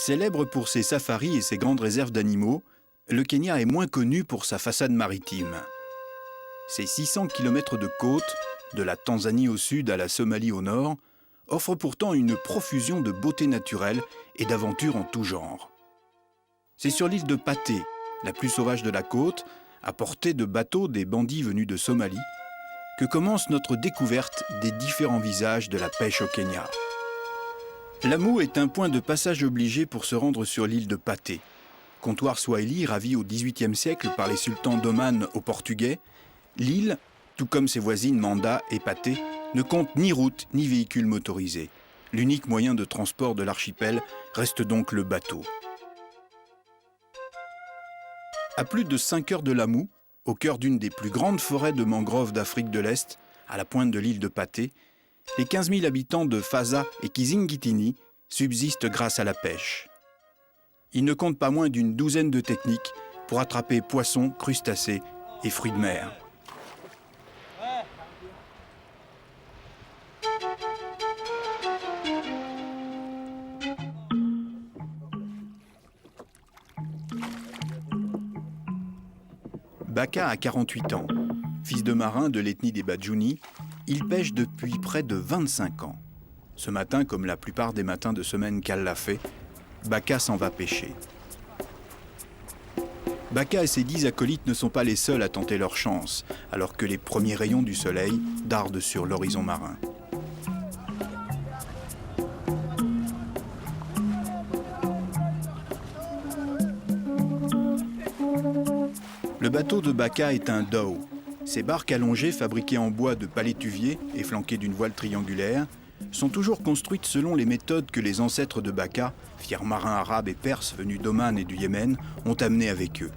Célèbre pour ses safaris et ses grandes réserves d'animaux, le Kenya est moins connu pour sa façade maritime. Ses 600 km de côte, de la Tanzanie au sud à la Somalie au nord, offrent pourtant une profusion de beauté naturelle et d'aventures en tout genre. C'est sur l'île de Paté, la plus sauvage de la côte, à portée de bateaux des bandits venus de Somalie, que commence notre découverte des différents visages de la pêche au Kenya. Lamu est un point de passage obligé pour se rendre sur l'île de Paté. Comptoir swahili ravi au XVIIIe siècle par les sultans d'Oman aux Portugais, l'île, tout comme ses voisines Manda et Paté, ne compte ni route ni véhicule motorisé. L'unique moyen de transport de l'archipel reste donc le bateau. À plus de 5 heures de Lamu, au cœur d'une des plus grandes forêts de mangroves d'Afrique de l'Est, à la pointe de l'île de Paté, les 15 000 habitants de Fasa et Kizingitini subsistent grâce à la pêche. Ils ne comptent pas moins d'une douzaine de techniques pour attraper poissons, crustacés et fruits de mer. Baka a 48 ans. Fils de marin de l'ethnie des Badjouni, il pêche depuis près de 25 ans. Ce matin, comme la plupart des matins de semaine qu'Allah fait, Baka s'en va pêcher. Baka et ses 10 acolytes ne sont pas les seuls à tenter leur chance, alors que les premiers rayons du soleil dardent sur l'horizon marin. Le bateau de Baka est un dhow. Ces barques allongées, fabriquées en bois de palétuvier et flanquées d'une voile triangulaire, sont toujours construites selon les méthodes que les ancêtres de Baka, fiers marins arabes et perses venus d'Oman et du Yémen, ont amenés avec eux.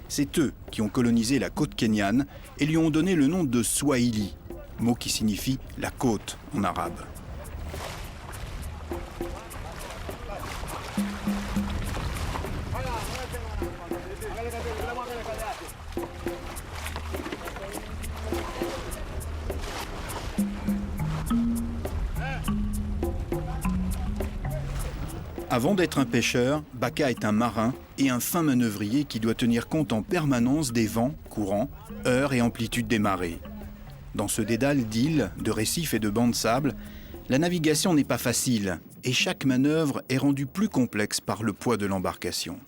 C'est eux qui ont colonisé la côte kenyane et lui ont donné le nom de Swahili, mot qui signifie « la côte » en arabe. Avant d'être un pêcheur, Baka est un marin et un fin manœuvrier qui doit tenir compte en permanence des vents, courants, heures et amplitudes des marées. Dans ce dédale d'îles, de récifs et de bancs de sable, la navigation n'est pas facile et chaque manœuvre est rendue plus complexe par le poids de l'embarcation.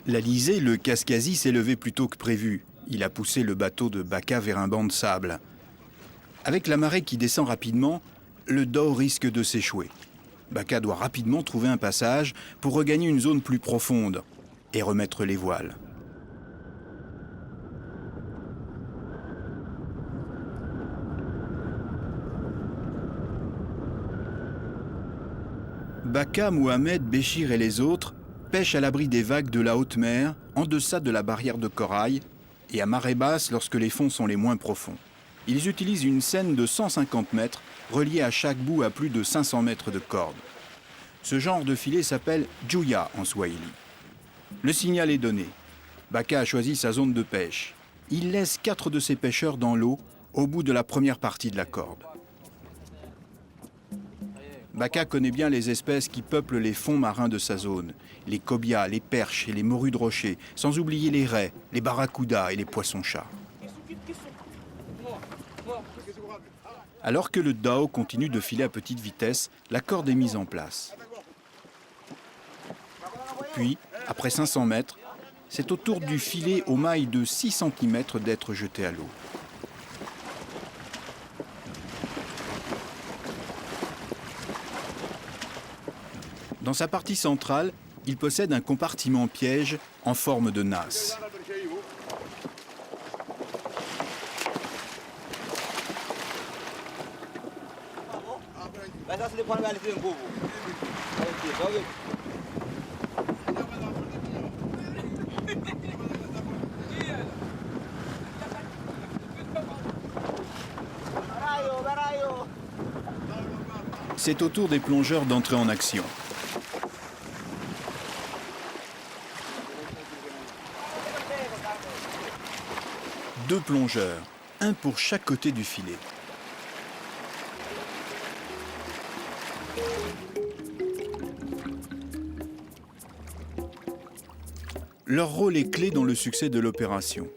L'Alizé, le Kaskazi, s'est levé plus tôt que prévu. Il a poussé le bateau de Baka vers un banc de sable. Avec la marée qui descend rapidement, le dhow risque de s'échouer. Baka doit rapidement trouver un passage pour regagner une zone plus profonde et remettre les voiles. Baka, Mohamed, Béchir et les autres pêchent à l'abri des vagues de la haute mer, en deçà de la barrière de corail et à marée basse lorsque les fonds sont les moins profonds. Ils utilisent une seine de 150 mètres reliée à chaque bout à plus de 500 mètres de corde. Ce genre de filet s'appelle Juya en swahili. Le signal est donné. Baka a choisi sa zone de pêche. Il laisse 4 de ses pêcheurs dans l'eau au bout de la première partie de la corde. Baka connaît bien les espèces qui peuplent les fonds marins de sa zone. Les cobias, les perches et les morues de rocher, sans oublier les raies, les barracudas et les poissons-chats. Alors que le dhow continue de filer à petite vitesse, la corde est mise en place. Puis, après 500 mètres, c'est au tour du filet aux mailles de 6 cm d'être jeté à l'eau. Dans sa partie centrale, il possède un compartiment piège en forme de nasse. C'est au tour des plongeurs d'entrer en action. Deux plongeurs, un pour chaque côté du filet. Leur rôle est clé dans le succès de l'opération.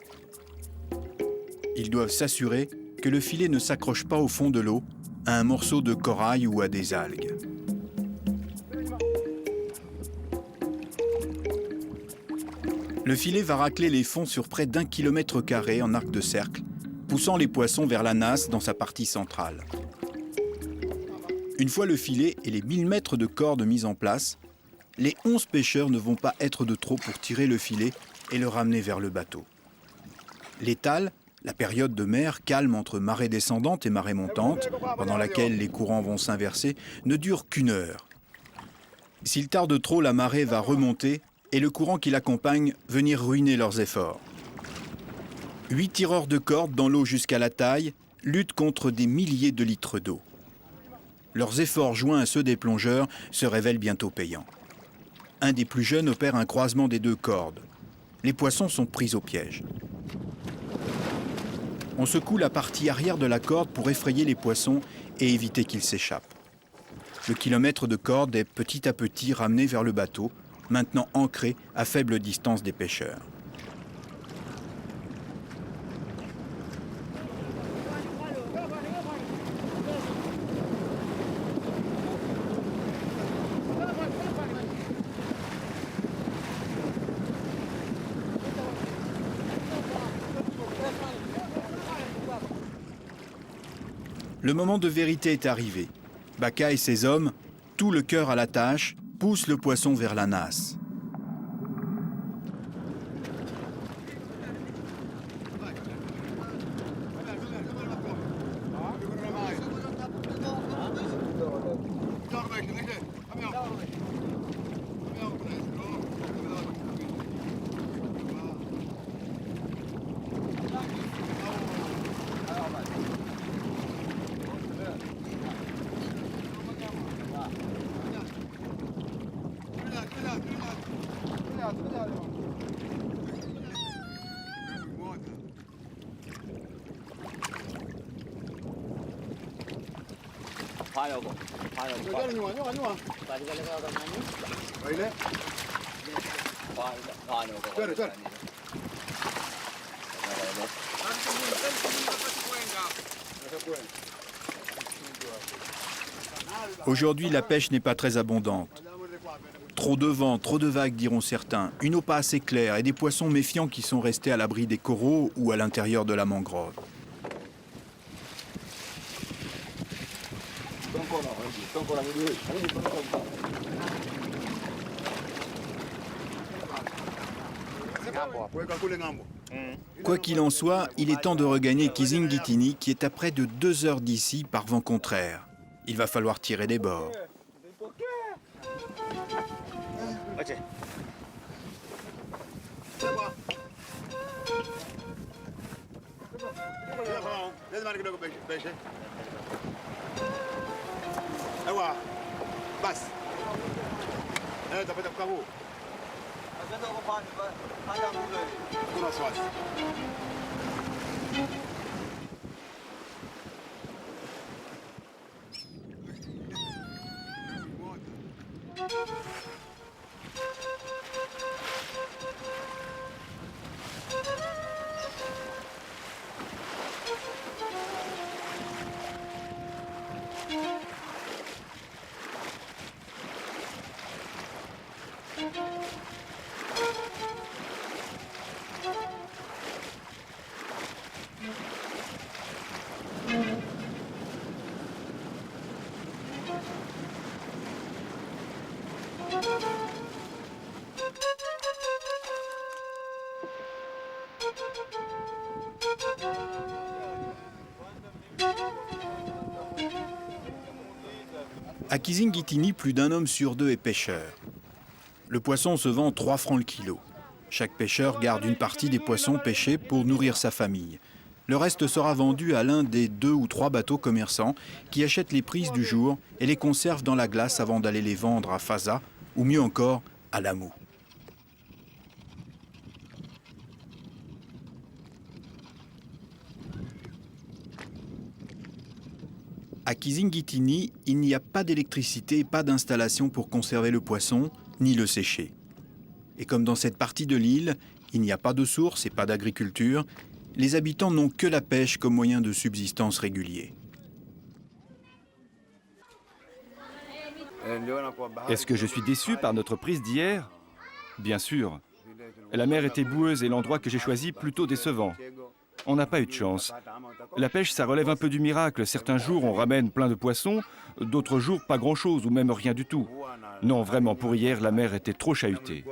Ils doivent s'assurer que le filet ne s'accroche pas au fond de l'eau, à un morceau de corail ou à des algues. Le filet va racler les fonds sur près d'1 km² en arc de cercle, poussant les poissons vers la nasse dans sa partie centrale. Une fois le filet et les 1000 mètres de corde mis en place, les 11 pêcheurs ne vont pas être de trop pour tirer le filet et le ramener vers le bateau. L'étale, la période de mer calme entre marée descendante et marée montante, pendant laquelle les courants vont s'inverser, ne dure qu'1 heure. S'il tarde trop, la marée va remonter et le courant qui l'accompagne venir ruiner leurs efforts. 8 tireurs de corde dans l'eau jusqu'à la taille luttent contre des milliers de litres d'eau. Leurs efforts joints à ceux des plongeurs se révèlent bientôt payants. Un des plus jeunes opère un croisement des 2 cordes. Les poissons sont pris au piège. On secoue la partie arrière de la corde pour effrayer les poissons et éviter qu'ils s'échappent. Le kilomètre de corde est petit à petit ramené vers le bateau, maintenant ancré à faible distance des pêcheurs. Le moment de vérité est arrivé. Baka et ses hommes, tout le cœur à la tâche, poussent le poisson vers la nasse. Aujourd'hui, la pêche n'est pas très abondante. Trop de vent, trop de vagues, diront certains, une eau pas assez claire et des poissons méfiants qui sont restés à l'abri des coraux ou à l'intérieur de la mangrove. Quoi qu'il en soit, il est temps de regagner Kizingitini qui est à près de 2 heures d'ici par vent contraire. Il va falloir tirer des bords. À Kizingitini, plus d'un homme sur 2 est pêcheur. Le poisson se vend 3 francs le kilo. Chaque pêcheur garde une partie des poissons pêchés pour nourrir sa famille. Le reste sera vendu à l'un des 2 ou 3 bateaux commerçants qui achètent les prises du jour et les conservent dans la glace avant d'aller les vendre à Fasa ou mieux encore à Lamu. À Kizingitini, il n'y a pas d'électricité et pas d'installation pour conserver le poisson ni le sécher. Et comme dans cette partie de l'île, il n'y a pas de source et pas d'agriculture, les habitants n'ont que la pêche comme moyen de subsistance régulier. Est-ce que je suis déçu par notre prise d'hier? Bien sûr. La mer était boueuse et l'endroit que j'ai choisi plutôt décevant. On n'a pas eu de chance. La pêche, ça relève un peu du miracle. Certains jours, on ramène plein de poissons, d'autres jours, pas grand-chose ou même rien du tout. Non, vraiment, pour hier, la mer était trop chahutée.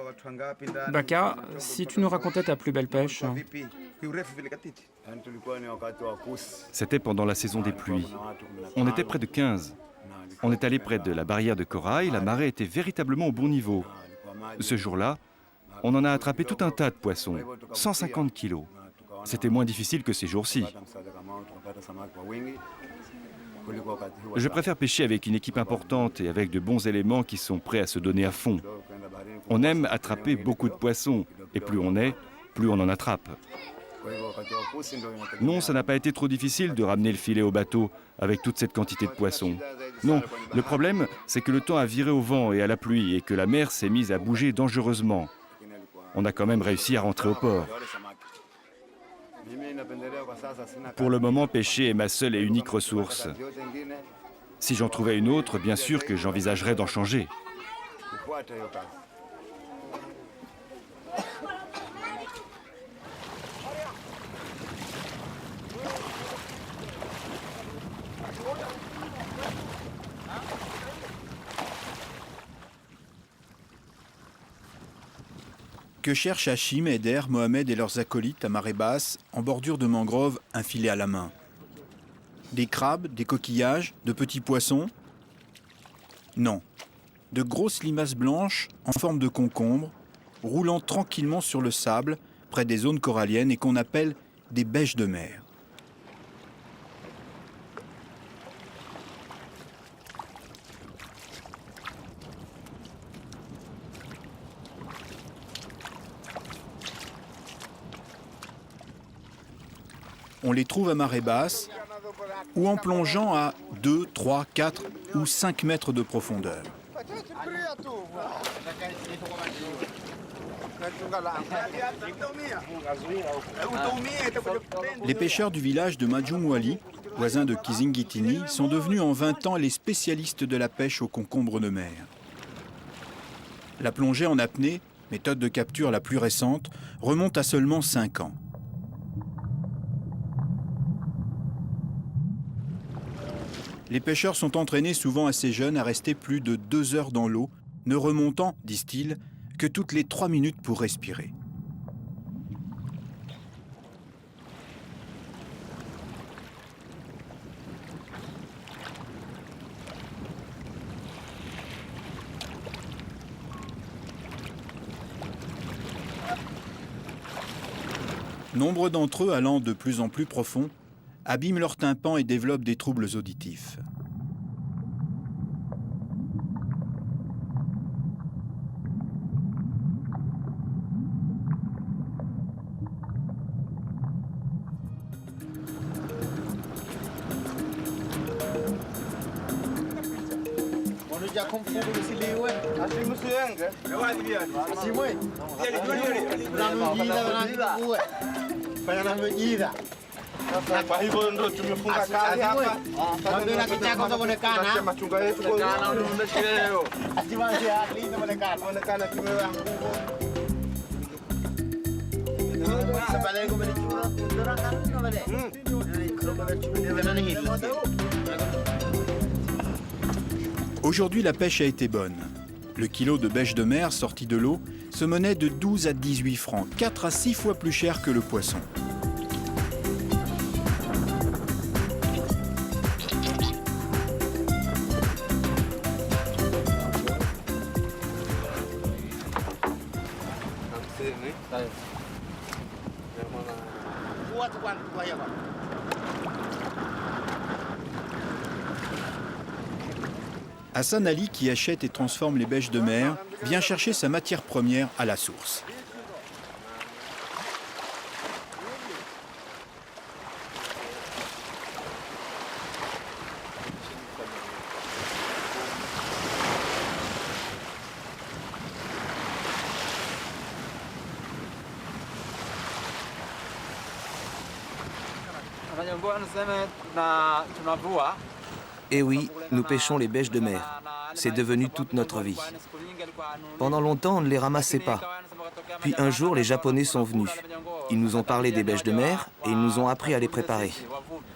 Baka, si tu nous racontais ta plus belle pêche. C'était pendant la saison des pluies. On était près de 15. On est allé près de la barrière de corail, la marée était véritablement au bon niveau. Ce jour-là, on en a attrapé tout un tas de poissons, 150 kilos. C'était moins difficile que ces jours-ci. Je préfère pêcher avec une équipe importante et avec de bons éléments qui sont prêts à se donner à fond. On aime attraper beaucoup de poissons, et plus on est, plus on en attrape. Non, ça n'a pas été trop difficile de ramener le filet au bateau avec toute cette quantité de poissons. Non, le problème, c'est que le temps a viré au vent et à la pluie et que la mer s'est mise à bouger dangereusement. On a quand même réussi à rentrer au port. Pour le moment, pêcher est ma seule et unique ressource. Si j'en trouvais une autre, bien sûr que j'envisagerais d'en changer. Que cherchent Hachim, Eder, Mohamed et leurs acolytes à marée basse, en bordure de mangrove, un filet à la main? Des crabes, des coquillages, de petits poissons? Non. De grosses limaces blanches en forme de concombre, roulant tranquillement sur le sable, près des zones coralliennes et qu'on appelle des bêches de mer. On les trouve à marée basse ou en plongeant à 2, 3, 4 ou 5 mètres de profondeur. Les pêcheurs du village de Majumwali, voisins de Kizingitini, sont devenus en 20 ans les spécialistes de la pêche au concombre de mer. La plongée en apnée, méthode de capture la plus récente, remonte à seulement 5 ans. Les pêcheurs sont entraînés souvent assez jeunes à rester plus de 2 heures dans l'eau, ne remontant, disent-ils, que toutes les 3 minutes pour respirer. Nombre d'entre eux, allant de plus en plus profond, abîment leur tympan et développent des troubles auditifs. Kwa hivyo ndo tumefunga kazi hapa. Machunga yetu onekana kimewa Aujourd'hui, la pêche a été bonne. Le kilo de bêche de mer sorti de l'eau se menait de 12 à 18 francs, 4 à 6 fois plus cher que le poisson. Hassan Ali, qui achète et transforme les bêches de mer, vient chercher sa matière première à la source. Et oui, nous pêchons les bêches de mer. C'est devenu toute notre vie. Pendant longtemps, on ne les ramassait pas. Puis un jour, les Japonais sont venus. Ils nous ont parlé des bêches de mer et ils nous ont appris à les préparer.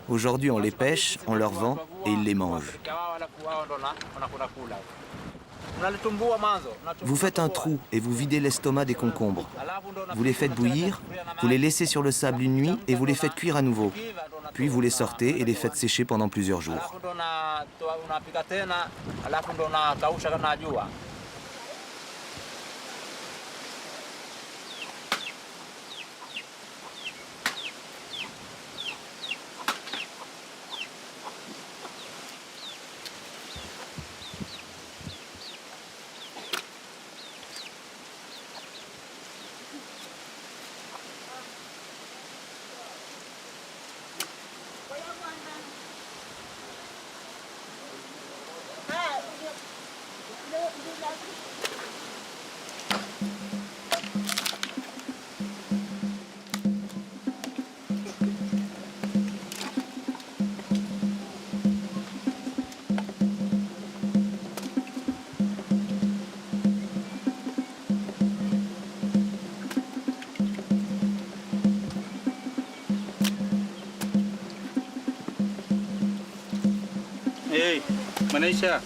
Aujourd'hui, on les pêche, on leur vend et ils les mangent. Vous faites un trou et vous videz l'estomac des concombres. Vous les faites bouillir, vous les laissez sur le sable une nuit et vous les faites cuire à nouveau. Puis vous les sortez et les faites sécher pendant plusieurs jours. Hey, Malaysia.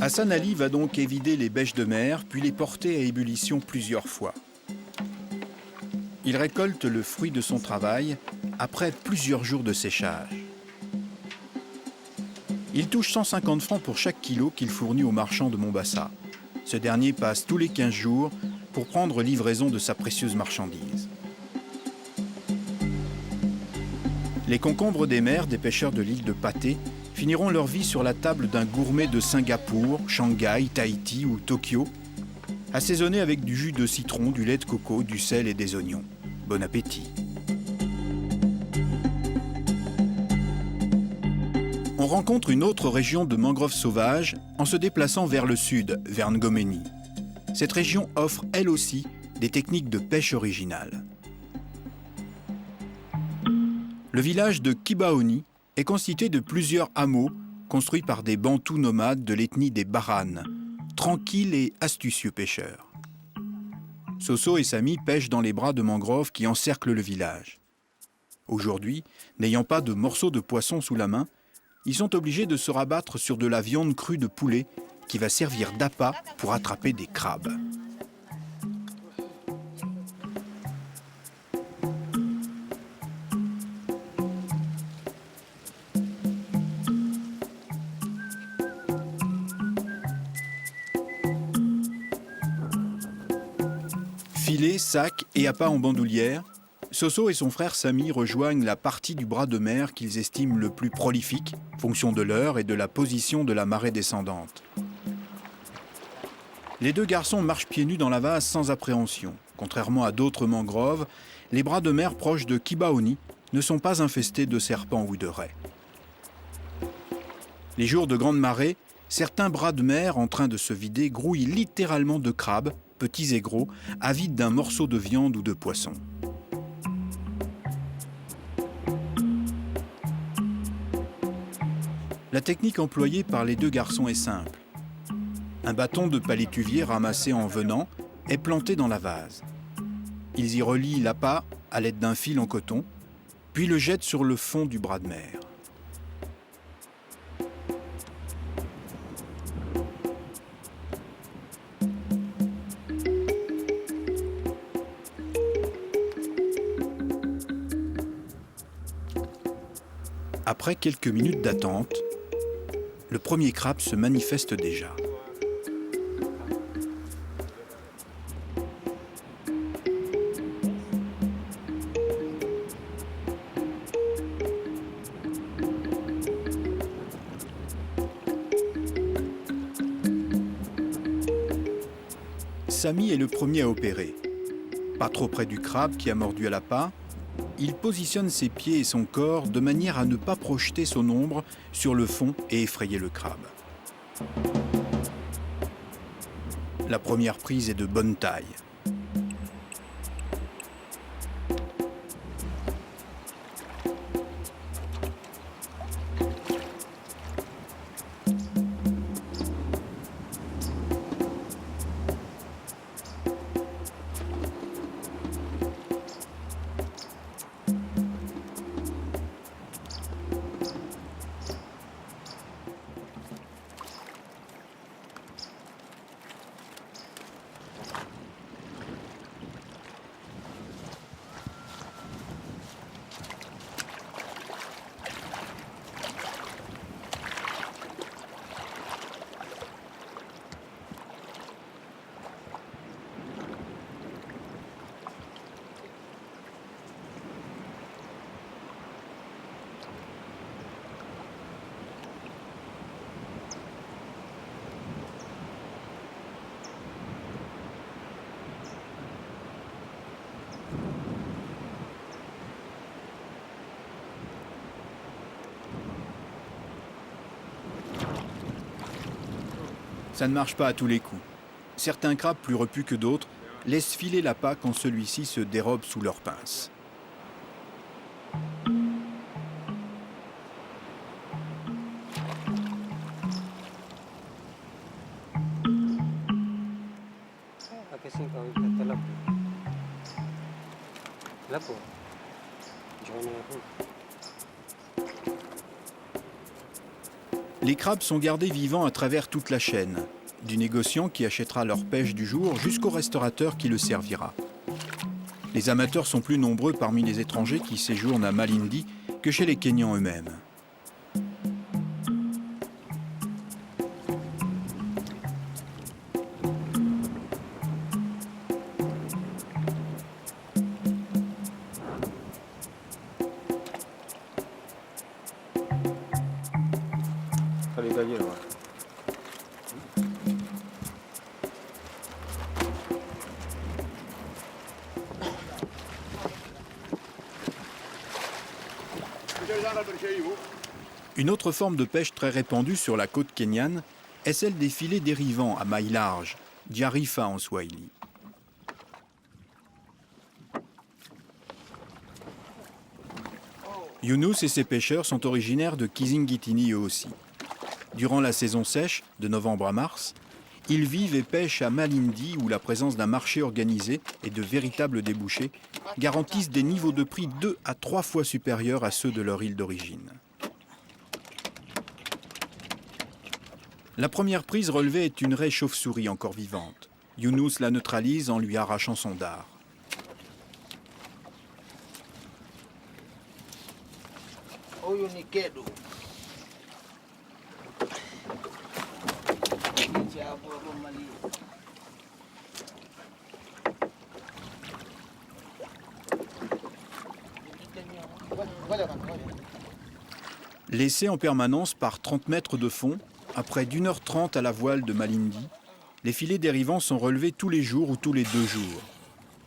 Hassan Ali va donc évider les bêches de mer, puis les porter à ébullition plusieurs fois. Il récolte le fruit de son travail après plusieurs jours de séchage. Il touche 150 francs pour chaque kilo qu'il fournit au marchand de Mombasa. Ce dernier passe tous les 15 jours pour prendre livraison de sa précieuse marchandise. Les concombres des mers des pêcheurs de l'île de Pathé finiront leur vie sur la table d'un gourmet de Singapour, Shanghai, Tahiti ou Tokyo, assaisonnés avec du jus de citron, du lait de coco, du sel et des oignons. Bon appétit! On rencontre une autre région de mangroves sauvages en se déplaçant vers le sud, vers Ngomeni. Cette région offre, elle aussi, des techniques de pêche originales. Le village de Kibaoni est constitué de plusieurs hameaux construits par des Bantous nomades de l'ethnie des Baranes, tranquilles et astucieux pêcheurs. Soso et Sami pêchent dans les bras de mangroves qui encerclent le village. Aujourd'hui, n'ayant pas de morceaux de poisson sous la main, ils sont obligés de se rabattre sur de la viande crue de poulet qui va servir d'appât pour attraper des crabes. Filets, sacs et appâts en bandoulière, Soso et son frère Sami rejoignent la partie du bras de mer qu'ils estiment le plus prolifique, fonction de l'heure et de la position de la marée descendante. Les deux garçons marchent pieds nus dans la vase sans appréhension. Contrairement à d'autres mangroves, les bras de mer proches de Kibaoni ne sont pas infestés de serpents ou de raies. Les jours de grande marée, certains bras de mer en train de se vider grouillent littéralement de crabes, petits et gros, avides d'un morceau de viande ou de poisson. La technique employée par les deux garçons est simple. Un bâton de palétuvier ramassé en venant est planté dans la vase. Ils y relient l'appât à l'aide d'un fil en coton, puis le jettent sur le fond du bras de mer. Après quelques minutes d'attente, le premier crabe se manifeste déjà. Sami est le premier à opérer. Pas trop près du crabe qui a mordu à l'appât, Il positionne ses pieds et son corps de manière à ne pas projeter son ombre sur le fond et effrayer le crabe. La première prise est de bonne taille. Ça ne marche pas à tous les coups. Certains crabes, plus repus que d'autres, laissent filer l'appât quand celui-ci se dérobe sous leurs pinces. Les crabes sont gardés vivants à travers toute la chaîne, du négociant qui achètera leur pêche du jour jusqu'au restaurateur qui le servira. Les amateurs sont plus nombreux parmi les étrangers qui séjournent à Malindi que chez les Kenyans eux-mêmes. Une autre forme de pêche très répandue sur la côte kenyane est celle des filets dérivants à mailles larges, diarifa en swahili. Younous et ses pêcheurs sont originaires de Kizingitini eux aussi. Durant la saison sèche, de novembre à mars, ils vivent et pêchent à Malindi où la présence d'un marché organisé et de véritables débouchés garantissent des niveaux de prix 2 à 3 fois supérieurs à ceux de leur île d'origine. La première prise relevée est une raie chauve-souris encore vivante. Younous la neutralise en lui arrachant son dard. Laissés en permanence par 30 mètres de fond, après d'1h30 à la voile de Malindi, les filets dérivants sont relevés tous les jours ou tous les 2 jours.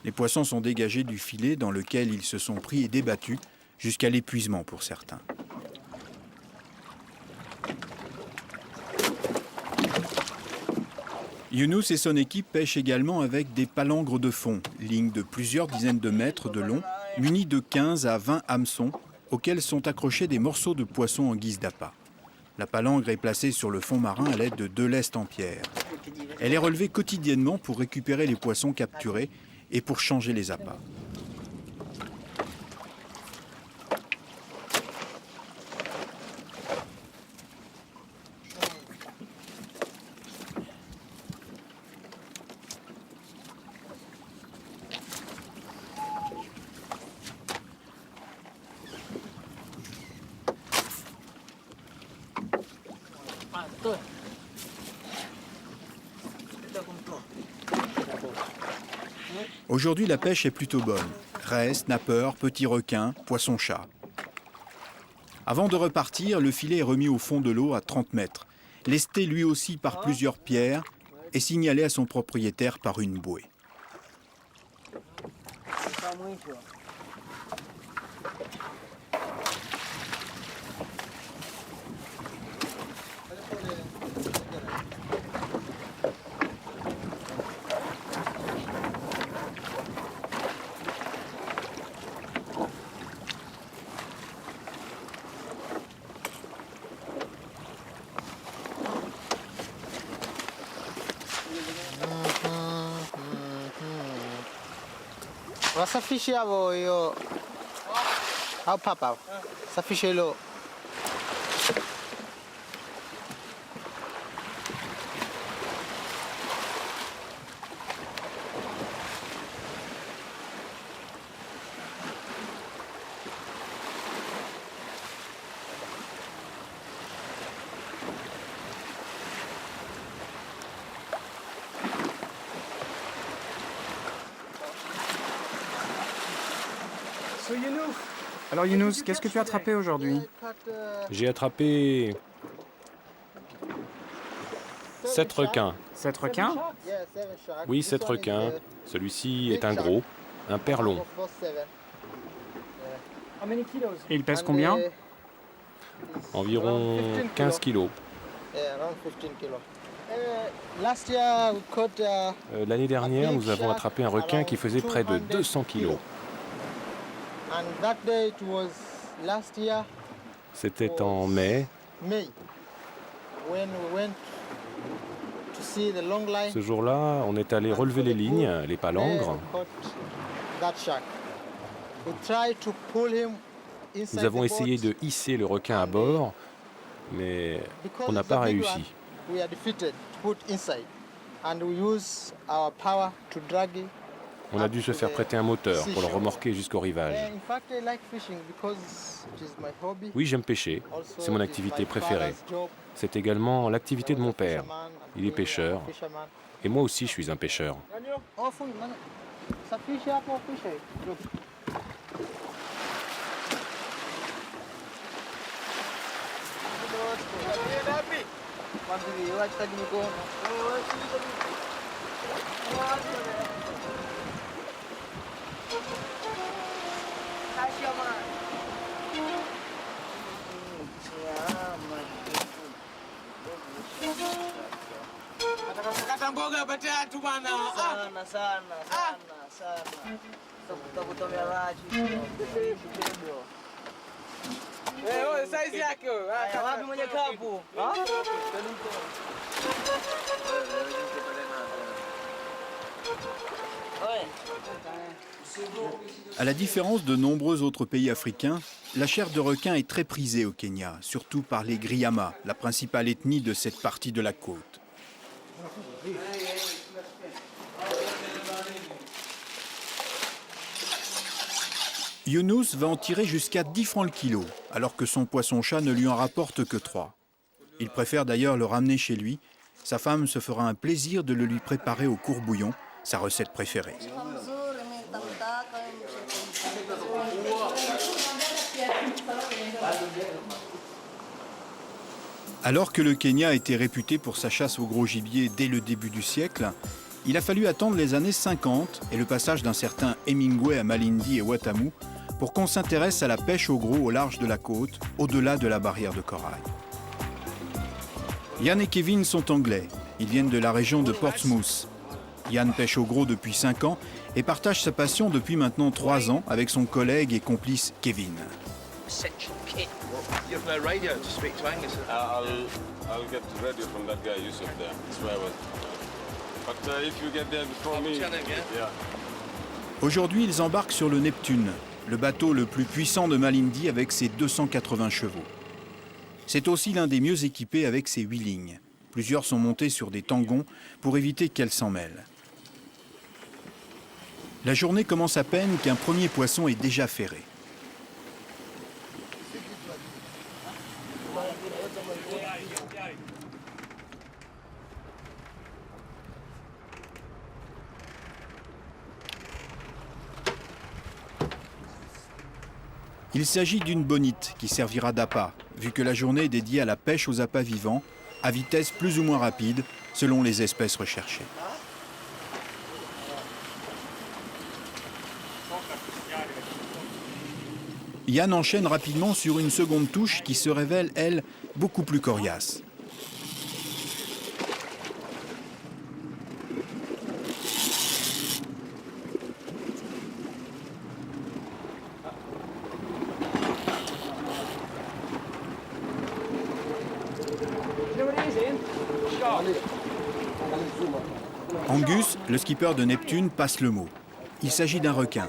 Les poissons sont dégagés du filet dans lequel ils se sont pris et débattus, jusqu'à l'épuisement pour certains. Younous et son équipe pêchent également avec des palangres de fond, lignes de plusieurs dizaines de mètres de long, munies de 15 à 20 hameçons, auxquels sont accrochés des morceaux de poisson en guise d'appât. La palangre est placée sur le fond marin à l'aide de 2 lestes en pierre. Elle est relevée quotidiennement pour récupérer les poissons capturés et pour changer les appâts. Aujourd'hui, la pêche est plutôt bonne. Raie, snapper, petits requins, poissons-chat. Avant de repartir, le filet est remis au fond de l'eau à 30 mètres, lesté lui aussi par plusieurs pierres et signalé à son propriétaire par une bouée. Essa ficha eu ao papa. Essa ficha lo. Alors Younous, qu'est-ce que tu as attrapé aujourd'hui? J'ai attrapé 7 requins. 7 requins? Oui, 7 requins. Celui-ci est un gros, un perlon. Et il pèse combien? Environ 15 kilos. L'année dernière, nous avons attrapé un requin qui faisait près de 200 kilos. C'était en mai. Ce jour-là, on est allé relever les lignes, les palangres. Nous avons essayé de hisser le requin à bord, mais on n'a pas réussi. On a dû se faire prêter un moteur pour le remorquer jusqu'au rivage. Oui, j'aime pêcher. C'est mon activité préférée. C'est également l'activité de mon père. Il est pêcheur. Et moi aussi, je suis un pêcheur. À la différence de nombreux autres pays africains, la chair de requin est très prisée au Kenya, surtout par les Griama, la principale ethnie de cette partie de la côte. Younous va en tirer jusqu'à 10 francs le kilo, alors que son poisson-chat ne lui en rapporte que 3. Il préfère d'ailleurs le ramener chez lui. Sa femme se fera un plaisir de le lui préparer au court-bouillon, sa recette préférée. Alors que le Kenya était réputé pour sa chasse au gros gibier dès le début du siècle, il a fallu attendre les années 50 et le passage d'un certain Hemingway à Malindi et Watamu pour qu'on s'intéresse à la pêche au gros au large de la côte, au-delà de la barrière de corail. Yann et Kevin sont anglais. Ils viennent de la région de Portsmouth. Yann pêche au gros depuis 5 ans et partage sa passion depuis maintenant 3 ans avec son collègue et complice Kevin. Aujourd'hui, ils embarquent sur le Neptune, le bateau le plus puissant de Malindi avec ses 280 chevaux. C'est aussi l'un des mieux équipés avec ses 8 lignes. Plusieurs sont montés sur des tangons pour éviter qu'elles s'en mêlent. La journée commence à peine qu'un premier poisson est déjà ferré. Il s'agit d'une bonite qui servira d'appât, vu que la journée est dédiée à la pêche aux appâts vivants, à vitesse plus ou moins rapide, selon les espèces recherchées. Yann enchaîne rapidement sur une seconde touche qui se révèle, elle, beaucoup plus coriace. Angus, le skipper de Neptune, passe le mot. Il s'agit d'un requin.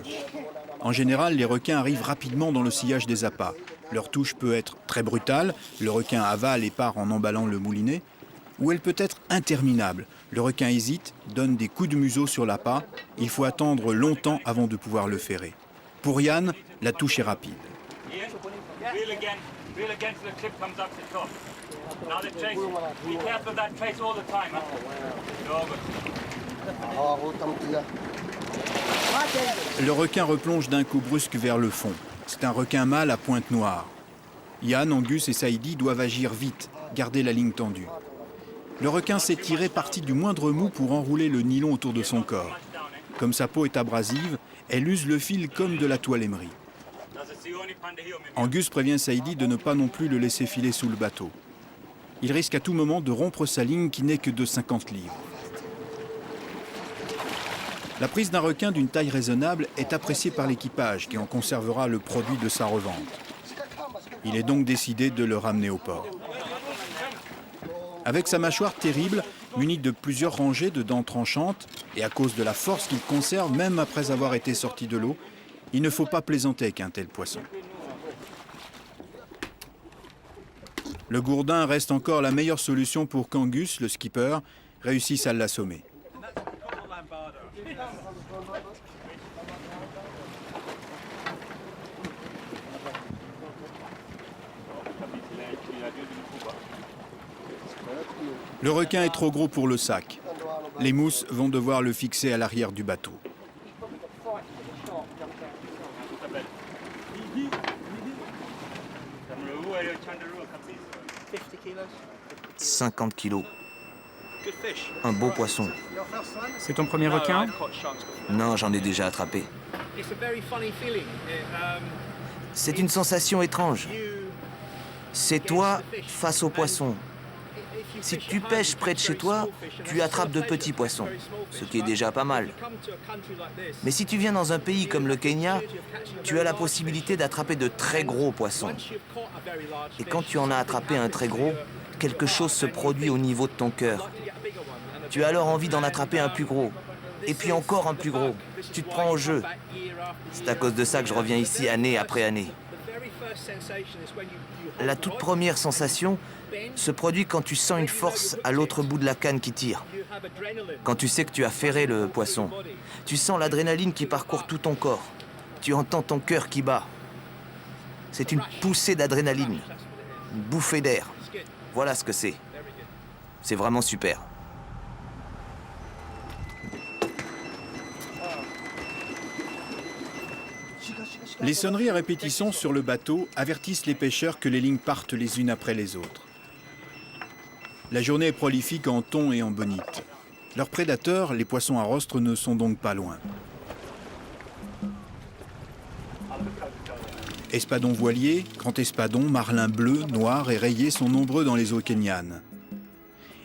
En général, les requins arrivent rapidement dans le sillage des appâts. Leur touche peut être très brutale, le requin avale et part en emballant le moulinet, ou elle peut être interminable. Le requin hésite, donne des coups de museau sur l'appât, il faut attendre longtemps avant de pouvoir le ferrer. Pour Yann, la touche est rapide. Le requin replonge d'un coup brusque vers le fond. C'est un requin mâle à pointe noire. Yann, Angus et Saïdi doivent agir vite, garder la ligne tendue. Le requin s'est tiré parti du moindre mou pour enrouler le nylon autour de son corps. Comme sa peau est abrasive, elle use le fil comme de la toile émerie. Angus prévient Saïdi de ne pas non plus le laisser filer sous le bateau. Il risque à tout moment de rompre sa ligne qui n'est que de 50 livres. La prise d'un requin d'une taille raisonnable est appréciée par l'équipage qui en conservera le produit de sa revente. Il est donc décidé de le ramener au port. Avec sa mâchoire terrible, munie de plusieurs rangées de dents tranchantes, et à cause de la force qu'il conserve même après avoir été sorti de l'eau, il ne faut pas plaisanter avec un tel poisson. Le gourdin reste encore la meilleure solution pour qu'Angus, le skipper, réussisse à l'assommer. Le requin est trop gros pour le sac. Les mousses vont devoir le fixer à l'arrière du bateau. « 50 kilos. Un beau poisson. C'est ton premier requin? Non, j'en ai déjà attrapé. C'est une sensation étrange. C'est toi face au poisson. Si tu pêches près de chez toi, tu attrapes de petits poissons, ce qui est déjà pas mal. Mais si tu viens dans un pays comme le Kenya, tu as la possibilité d'attraper de très gros poissons. Et quand tu en as attrapé un très gros, quelque chose se produit au niveau de ton cœur. Tu as alors envie d'en attraper un plus gros, et puis encore un plus gros. Tu te prends au jeu. C'est à cause de ça que je reviens ici année après année. La toute première sensation se produit quand tu sens une force à l'autre bout de la canne qui tire. Quand tu sais que tu as ferré le poisson, tu sens l'adrénaline qui parcourt tout ton corps. Tu entends ton cœur qui bat. C'est une poussée d'adrénaline, une bouffée d'air. Voilà ce que c'est. C'est vraiment super. Les sonneries à répétition sur le bateau avertissent les pêcheurs que les lignes partent les unes après les autres. La journée est prolifique en thon et en bonite. Leurs prédateurs, les poissons à rostre, ne sont donc pas loin. Espadons voiliers, grand espadon, marlins bleus, noirs et rayés sont nombreux dans les eaux kenyanes.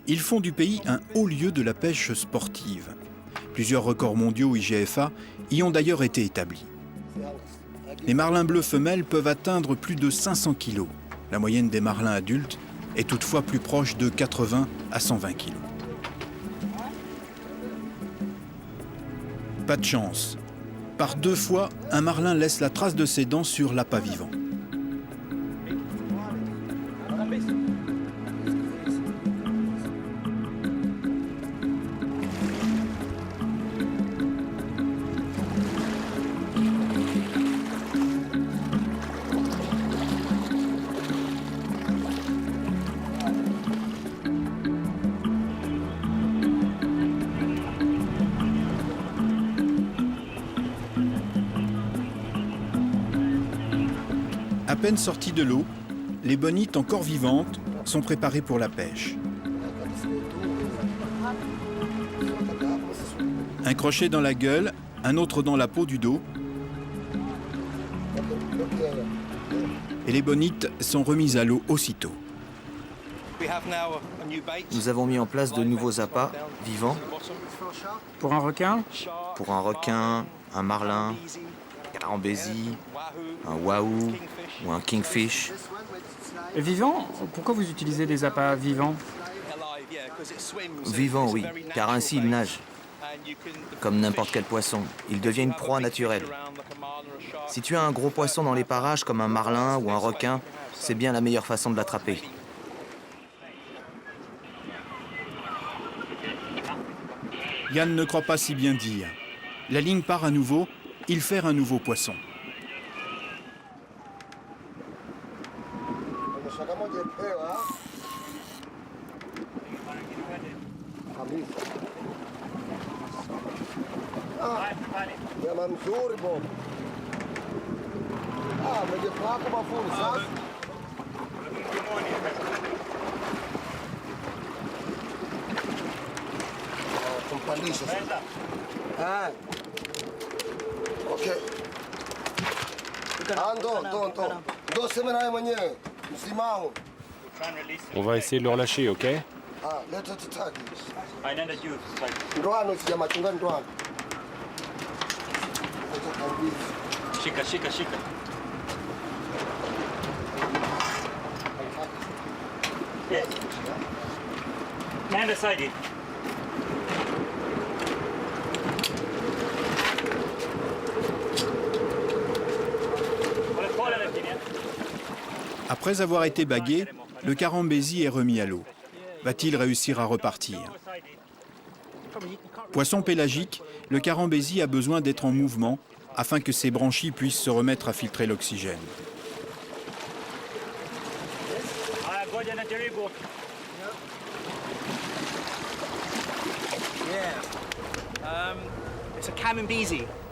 Ils font du pays un haut lieu de la pêche sportive. Plusieurs records mondiaux IGFA y ont d'ailleurs été établis. Les marlins bleus femelles peuvent atteindre plus de 500 kg. La moyenne des marlins adultes est toutefois plus proche de 80 à 120 kg. Pas de chance. Par 2 fois, un marlin laisse la trace de ses dents sur l'appât vivant. À peine sorties de l'eau, les bonites encore vivantes sont préparées pour la pêche. Un crochet dans la gueule, un autre dans la peau du dos, Et les bonites sont remises à l'eau aussitôt. Nous avons mis en place de nouveaux appâts vivants Pour un requin, pour un requin, un marlin, un carambési, un wahoo ou un kingfish. vivant, pourquoi vous utilisez des appâts vivants? Vivants, oui, car ainsi il nage. Comme n'importe quel poisson, il devient une proie naturelle. Si tu as un gros poisson dans les parages comme un marlin ou un requin, c'est bien la meilleure façon de l'attraper. Yann ne croit pas si bien dire. La ligne part à nouveau, il fait un nouveau poisson. Nyama mzuri Bob. Umejifaa kama full sasa. Kumpandisha sasa. Okay. Ndo sema naye mwenyewe. Msimamo. On va essayer de le relâcher, ok? Leta tutaki. Ndoano sija machunga ndoano. Shika, shika, shika. Yes. Nenda Saidi. Après avoir été bagué, le carambési est remis à l'eau. Va-t-il réussir à repartir? Poisson pélagique, le carambési a besoin d'être en mouvement afin que ses branchies puissent se remettre à filtrer l'oxygène.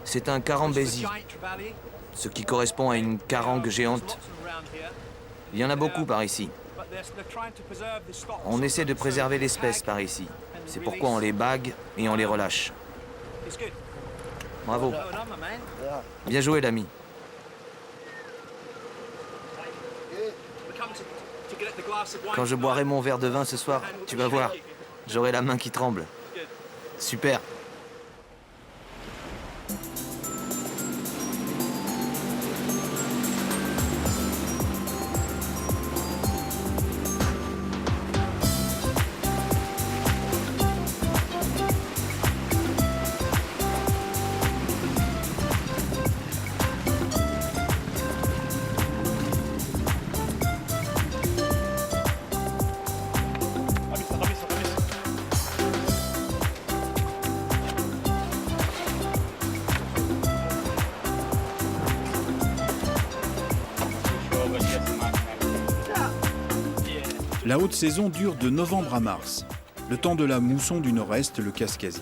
C'est un carambési, ce qui correspond à une carangue géante. Il y en a beaucoup par ici. On essaie de préserver l'espèce par ici. C'est pourquoi on les bague et on les relâche. Bravo. Bien joué, l'ami. Quand je boirai mon verre de vin ce soir, tu vas voir, j'aurai la main qui tremble. Super. La haute saison dure de novembre à mars, le temps de la mousson du nord-est, le Kaskasi.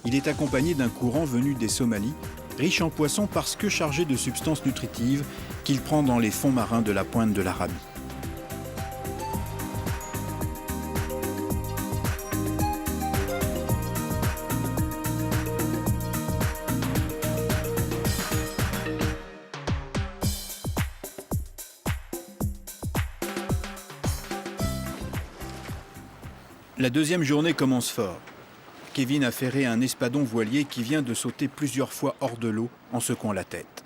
Il est accompagné d'un courant venu des Somalies, riche en poissons parce que chargé de substances nutritives qu'il prend dans les fonds marins de la pointe de l'Arabie. La deuxième journée commence fort. Kevin a ferré un espadon voilier qui vient de sauter plusieurs fois hors de l'eau en secouant la tête.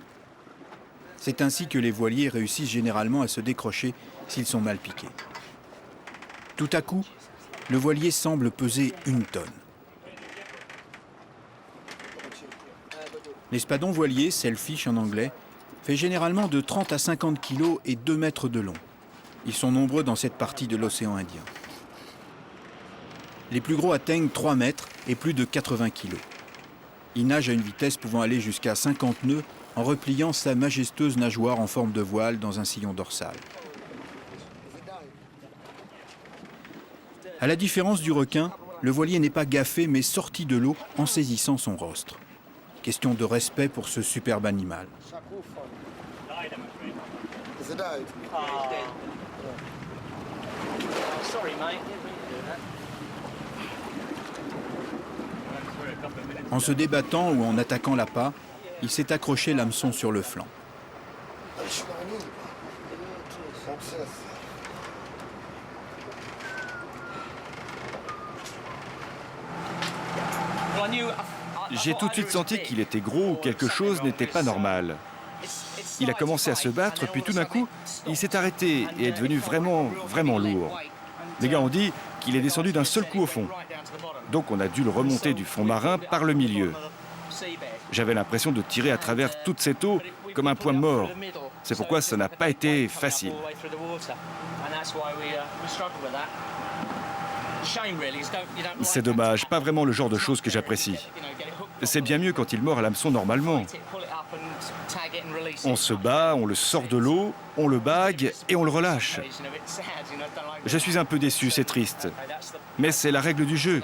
C'est ainsi que les voiliers réussissent généralement à se décrocher s'ils sont mal piqués. Tout à coup, le voilier semble peser 1 tonne. L'espadon voilier, sailfish en anglais, fait généralement de 30 à 50 kg et 2 mètres de long. Ils sont nombreux dans cette partie de l'océan Indien. Les plus gros atteignent 3 mètres et plus de 80 kg. Il nage à une vitesse pouvant aller jusqu'à 50 nœuds en repliant sa majestueuse nageoire en forme de voile dans un sillon dorsal. À la différence du requin, le voilier n'est pas gaffé mais sorti de l'eau en saisissant son rostre. Question de respect pour ce superbe animal. En se débattant ou en attaquant l'appât, il s'est accroché l'hameçon sur le flanc. J'ai tout de suite senti qu'il était gros ou quelque chose n'était pas normal. Il a commencé à se battre, puis tout d'un coup, il s'est arrêté et est devenu vraiment lourd. Les gars ont dit qu'il est descendu d'un seul coup au fond. Donc on a dû le remonter du fond marin par le milieu. J'avais l'impression de tirer à travers toute cette eau comme un poids mort. C'est pourquoi ça n'a pas été facile. C'est dommage, pas vraiment le genre de choses que j'apprécie. C'est bien mieux quand il mord à l'hameçon normalement. On se bat, on le sort de l'eau, on le bague et on le relâche. Je suis un peu déçu, c'est triste. Mais c'est la règle du jeu.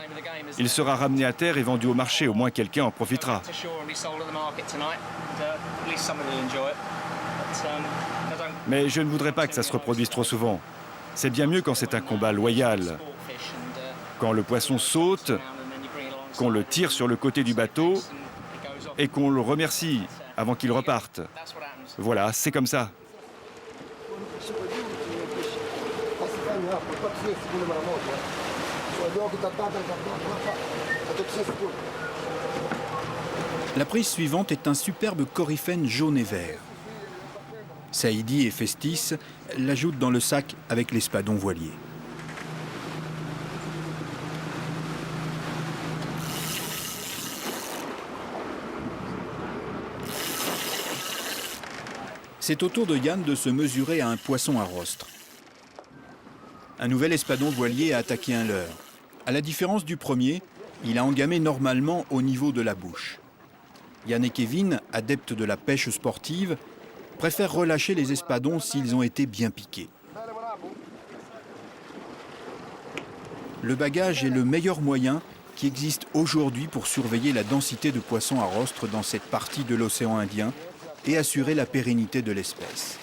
Il sera ramené à terre et vendu au marché, au moins quelqu'un en profitera. Mais je ne voudrais pas que ça se reproduise trop souvent. C'est bien mieux quand c'est un combat loyal. Quand le poisson saute, qu'on le tire sur le côté du bateau et qu'on le remercie avant qu'il reparte. Voilà, c'est comme ça. La prise suivante est un superbe coryphène jaune et vert. Saïdi et Festis l'ajoutent dans le sac avec l'espadon voilier. C'est au tour de Yann de se mesurer à un poisson à rostre. Un nouvel espadon voilier a attaqué un leurre. À la différence du premier, il a engamé normalement au niveau de la bouche. Yann et Kevin, adeptes de la pêche sportive, préfèrent relâcher les espadons s'ils ont été bien piqués. Le bagage est le meilleur moyen qui existe aujourd'hui pour surveiller la densité de poissons à rostre dans cette partie de l'océan Indien et assurer la pérennité de l'espèce.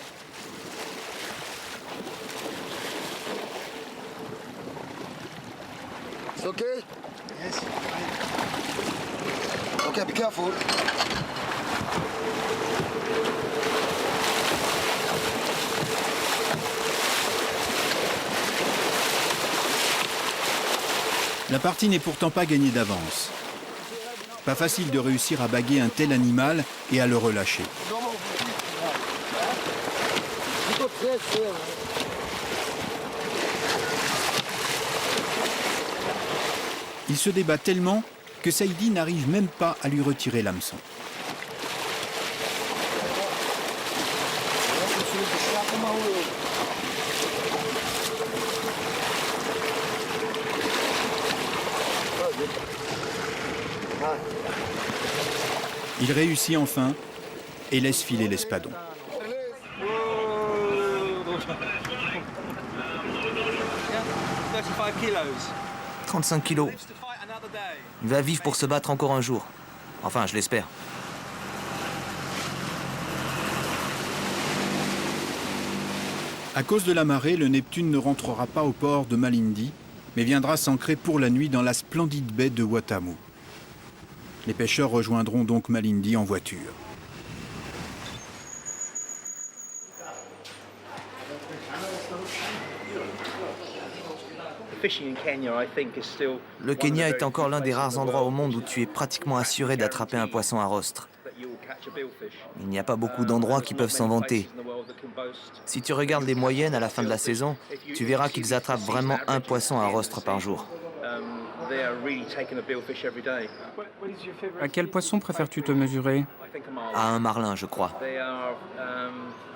It's okay? Yes. Okay, be careful. La partie n'est pourtant pas gagnée d'avance. Pas facile de réussir à baguer un tel animal et à le relâcher. Il se débat tellement que Saïdi n'arrive même pas à lui retirer l'hameçon. Il réussit enfin et laisse filer l'espadon. 35 kilos. Il va vivre pour se battre encore un jour. Enfin, je l'espère. À cause de la marée, le Neptune ne rentrera pas au port de Malindi, mais viendra s'ancrer pour la nuit dans la splendide baie de Watamu. Les pêcheurs rejoindront donc Malindi en voiture. Le Kenya est encore l'un des rares endroits au monde où tu es pratiquement assuré d'attraper un poisson à rostre. Il n'y a pas beaucoup d'endroits qui peuvent s'en vanter. Si tu regardes les moyennes à la fin de la saison, tu verras qu'ils attrapent vraiment un poisson à rostre par jour. À quel poisson préfères-tu te mesurer? À un marlin, je crois.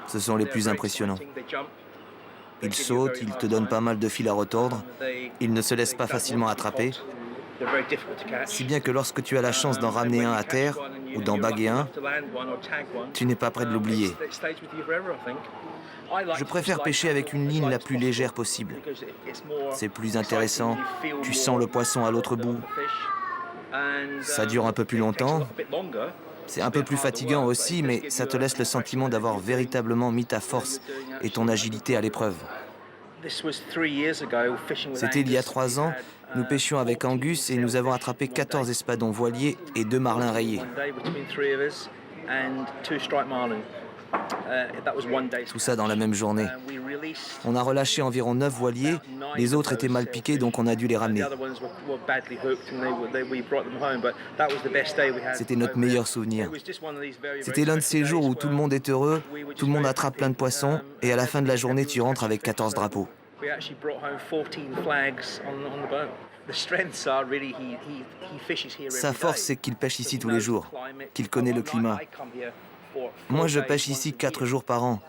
Ce sont les plus impressionnants. Ils sautent, ils te donnent pas mal de fil à retordre, ils ne se laissent pas facilement attraper, si bien que lorsque tu as la chance d'en ramener un à terre ou d'en baguer un, tu n'es pas prêt de l'oublier. Je préfère pêcher avec une ligne la plus légère possible. C'est plus intéressant, tu sens le poisson à l'autre bout. Ça dure un peu plus longtemps. C'est un peu plus fatigant aussi, mais ça te laisse le sentiment d'avoir véritablement mis ta force et ton agilité à l'épreuve. C'était il y a 3 ans, nous pêchions avec Angus et nous avons attrapé 14 espadons voiliers et 2 marlins rayés. Tout ça dans la même journée. On a relâché environ 9 voiliers, les autres étaient mal piqués donc on a dû les ramener. C'était notre meilleur souvenir. C'était l'un de ces jours où tout le monde est heureux, tout le monde attrape plein de poissons et à la fin de la journée tu rentres avec 14 drapeaux. Sa force c'est qu'il pêche ici tous les jours, qu'il connaît le climat. Moi, je pêche ici 4 jours par an.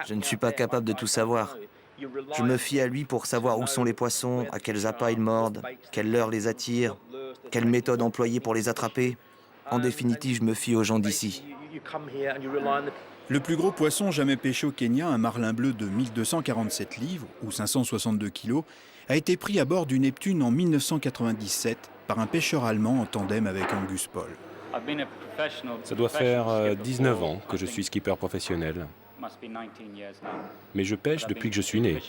Je ne suis pas capable de tout savoir. Je me fie à lui pour savoir où sont les poissons, à quels appâts ils mordent, quelle leurre les attire, quelle méthode employer pour les attraper. En définitive, je me fie aux gens d'ici. Le plus gros poisson jamais pêché au Kenya, un marlin bleu de 1247 livres, ou 562 kilos, a été pris à bord du Neptune en 1997 par un pêcheur allemand en tandem avec Angus Paul. Ça doit faire 19 ans que je suis skipper professionnel. Mais je pêche depuis que je suis né.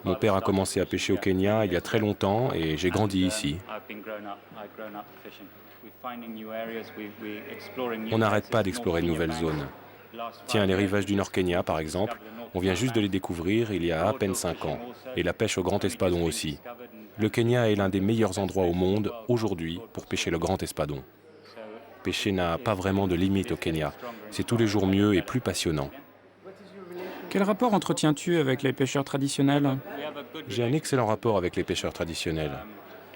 Mon père a commencé à pêcher au Kenya il y a très longtemps et j'ai grandi ici. On n'arrête pas d'explorer de nouvelles zones. Tiens, les rivages du Nord Kenya, par exemple, on vient juste de les découvrir il y a peine 5 ans. Et la pêche au grand espadon aussi. Le Kenya est l'un des meilleurs endroits au monde, aujourd'hui, pour pêcher le grand espadon. Pêcher n'a pas vraiment de limite au Kenya. C'est tous les jours mieux et plus passionnant. Quel rapport entretiens-tu avec les pêcheurs traditionnels? J'ai un excellent rapport avec les pêcheurs traditionnels.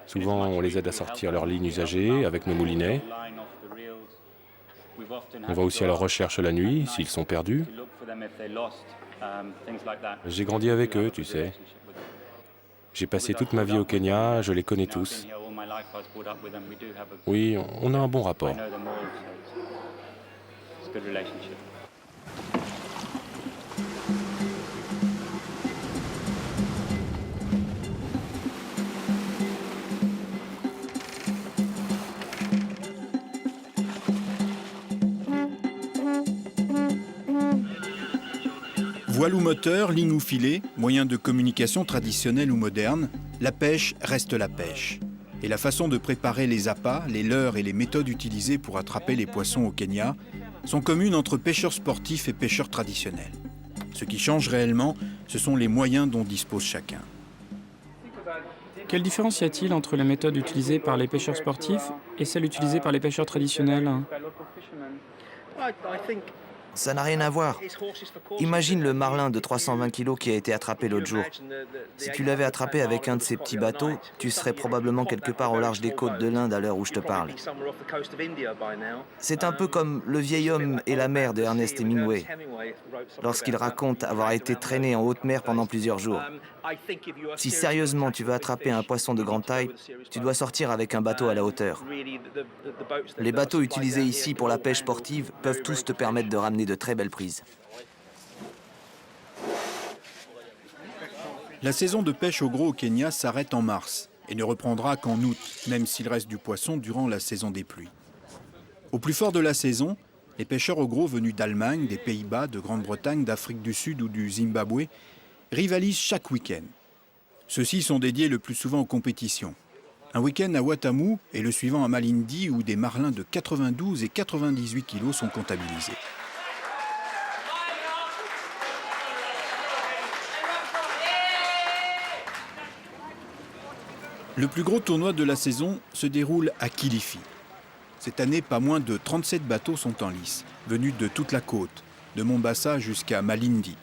Souvent, on les aide à sortir leurs lignes usagées avec nos moulinets. On va aussi à leur recherche la nuit, s'ils sont perdus. J'ai grandi avec eux, tu sais. J'ai passé toute ma vie au Kenya, je les connais tous. Oui, on a un bon rapport. Voile ou moteur, ligne ou filet, moyen de communication traditionnel ou moderne, la pêche reste la pêche. Et la façon de préparer les appâts, les leurres et les méthodes utilisées pour attraper les poissons au Kenya sont communes entre pêcheurs sportifs et pêcheurs traditionnels. Ce qui change réellement, ce sont les moyens dont dispose chacun. Quelle différence y a-t-il entre les méthodes utilisées par les pêcheurs sportifs et celles utilisées par les pêcheurs traditionnels? Ça n'a rien à voir. Imagine le marlin de 320 kilos qui a été attrapé l'autre jour. Si tu l'avais attrapé avec un de ces petits bateaux, tu serais probablement quelque part au large des côtes de l'Inde à l'heure où je te parle. C'est un peu comme Le vieil homme et la mer de Ernest Hemingway, lorsqu'il raconte avoir été traîné en haute mer pendant plusieurs jours. Si sérieusement tu veux attraper un poisson de grande taille, tu dois sortir avec un bateau à la hauteur. Les bateaux utilisés ici pour la pêche sportive peuvent tous te permettre de ramener de très belles prises. La saison de pêche au gros au Kenya s'arrête en mars et ne reprendra qu'en août, même s'il reste du poisson durant la saison des pluies. Au plus fort de la saison, les pêcheurs au gros venus d'Allemagne, des Pays-Bas, de Grande-Bretagne, d'Afrique du Sud ou du Zimbabwe rivalisent chaque week-end. Ceux-ci sont dédiés le plus souvent aux compétitions. Un week-end à Watamu et le suivant à Malindi où des marlins de 92 et 98 kilos sont comptabilisés. Le plus gros tournoi de la saison se déroule à Kilifi. Cette année, pas moins de 37 bateaux sont en lice, venus de toute la côte, de Mombasa jusqu'à Malindi.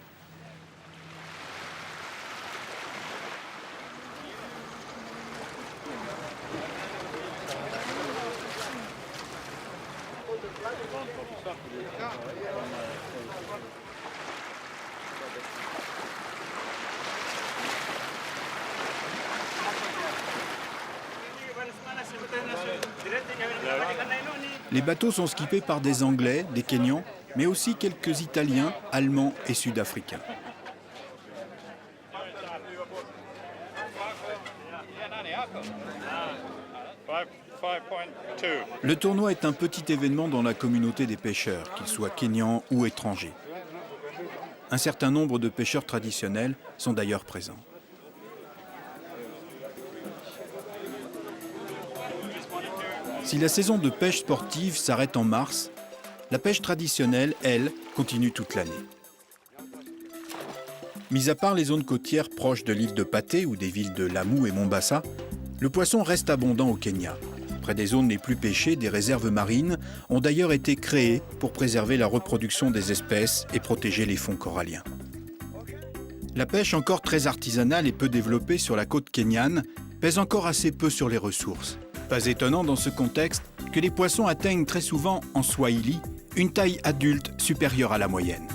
Les bateaux sont skippés par des Anglais, des Kenyans, mais aussi quelques Italiens, Allemands et Sud-Africains. Le tournoi est un petit événement dans la communauté des pêcheurs, qu'ils soient kenyans ou étrangers. Un certain nombre de pêcheurs traditionnels sont d'ailleurs présents. Si la saison de pêche sportive s'arrête en mars, La pêche traditionnelle, elle, continue toute l'année. Mis à part les zones côtières proches de l'île de Paté ou des villes de Lamu et Mombasa, le poisson reste abondant au Kenya. Près des zones les plus pêchées, des réserves marines ont d'ailleurs été créées pour préserver la reproduction des espèces et protéger les fonds coralliens. La pêche encore très artisanale et peu développée sur la côte kenyane pèse encore assez peu sur les ressources. Pas étonnant dans ce contexte que les poissons atteignent très souvent en Swahili une taille adulte supérieure à la moyenne.